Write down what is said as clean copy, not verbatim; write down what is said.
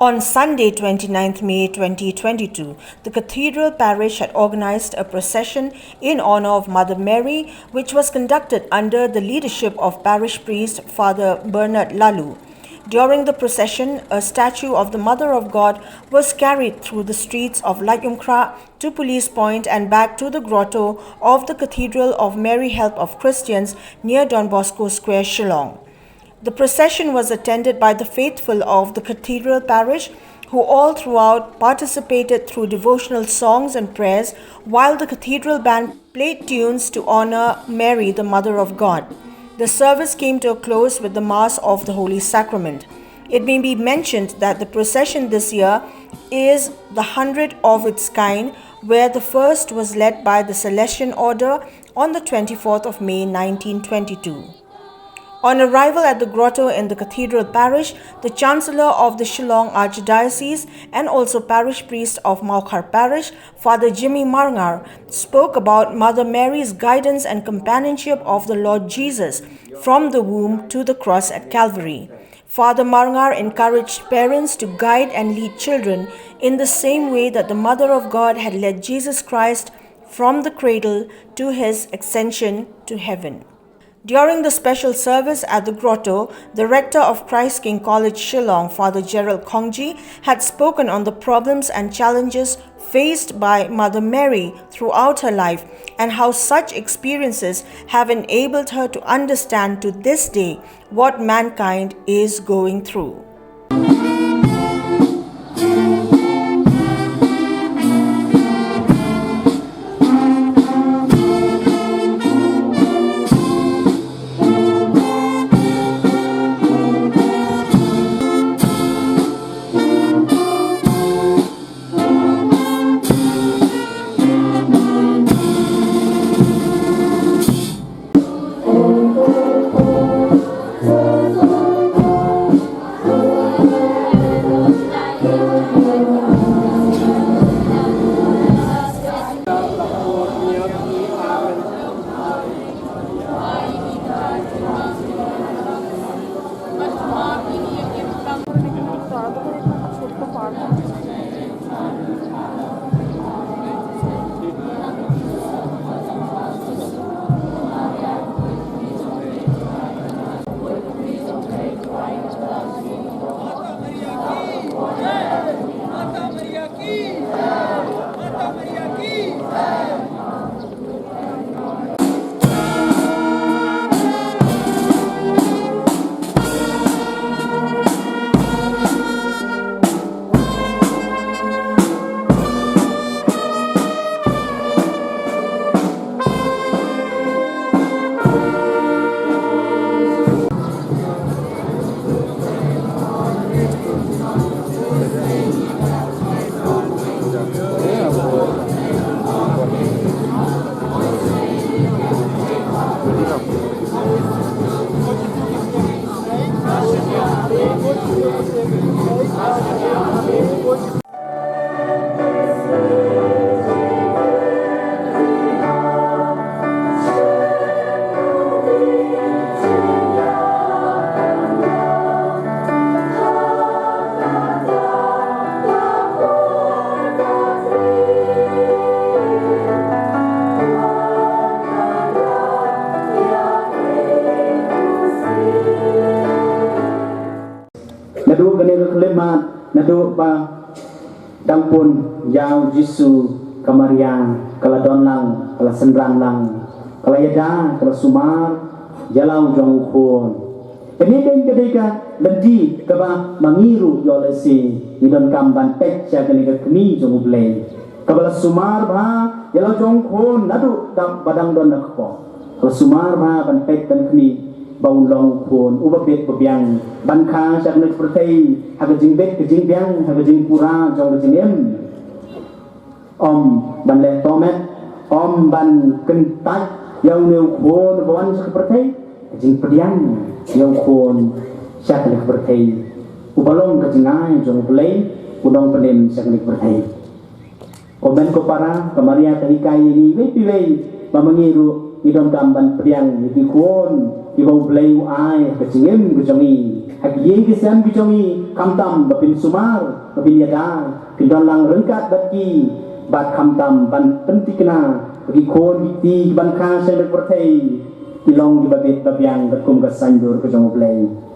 On Sunday, 29th May 2022, the Cathedral Parish had organized a procession in honor of Mother Mary, which was conducted under the leadership of Parish Priest Father Bernard Laloo. During the procession, a statue of the Mother of God was carried through the streets of Laitumkrah to Police Point and back to the Grotto of the Cathedral of Mary Help of Christians near Don Bosco Square, Shillong. The procession was attended by the faithful of the Cathedral Parish, who all throughout participated through devotional songs and prayers, while the Cathedral Band played tunes to honor Mary, the Mother of God. The service came to a close with the Mass of the Holy Sacrament. It may be mentioned that the procession this year is the 100th of its kind, where the first was led by the Celestian Order on the 24th of May 1922. On arrival at the Grotto in the Cathedral Parish, the Chancellor of the Shillong Archdiocese and also Parish Priest of Laitumkrah Parish, Father Jimmy Marngar, spoke about Mother Mary's guidance and companionship of the Lord Jesus from the womb to the cross at Calvary. Father Marngar encouraged parents to guide and lead children in the same way that the Mother of God had led Jesus Christ from the cradle to his ascension to heaven. During the special service at the Grotto, the rector of Christ King College Shillong, Father Gerald Kongji, had spoken on the problems and challenges faced by Mother Mary throughout her life and how such experiences have enabled her to understand to this day what mankind is going through. Nadu ganil kelemat nadu ba dampun yau Jisu kamariang kala donlang kala sendrang lang kala yada kala sumar jalau jong ukun ini den ketika lendi kaba mangiru yolesi idon kamban pecca kenika kni jong uble kala sumar ba jalau jong ukun nadu dam badang don nakko kala sumar ba ban pec ban kni bau long pun ubabet bebiang ban kha sak nek pertei haga jing bet ke jing biang haga jing pura jong jing em om ban le tomet om ban kentai yang neu khon ban sak pertei jing pediang yang khon sak nek pertei ubalong ke jingai jong plei udong penem sak nek pertei oben ko para kamaria tahikai ini we piwei mamangiru di dom gamban priang di kuon di bau bleu ai kecingim kejongi hagi kesan kejongi kamtam bapin sumar bapin yada pindon lang rengkat baki bat kamtam ban pentikna bagi kuon di ban ka sen berpertai tilong di babit babiang berkum kesanjur kejong bleu